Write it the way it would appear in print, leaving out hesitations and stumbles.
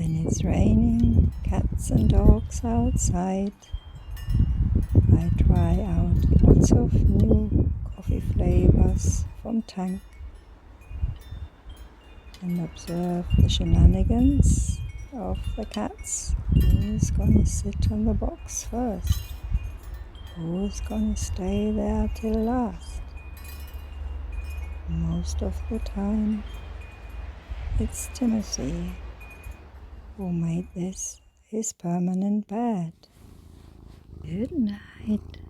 When it's raining, cats and dogs outside, I try out lots of new coffee flavors from Tang and observe the shenanigans of the cats. Who's gonna sit on the box first? Who's gonna stay there till last? Most of the time, it's Timothy who made this his permanent bed. Good night.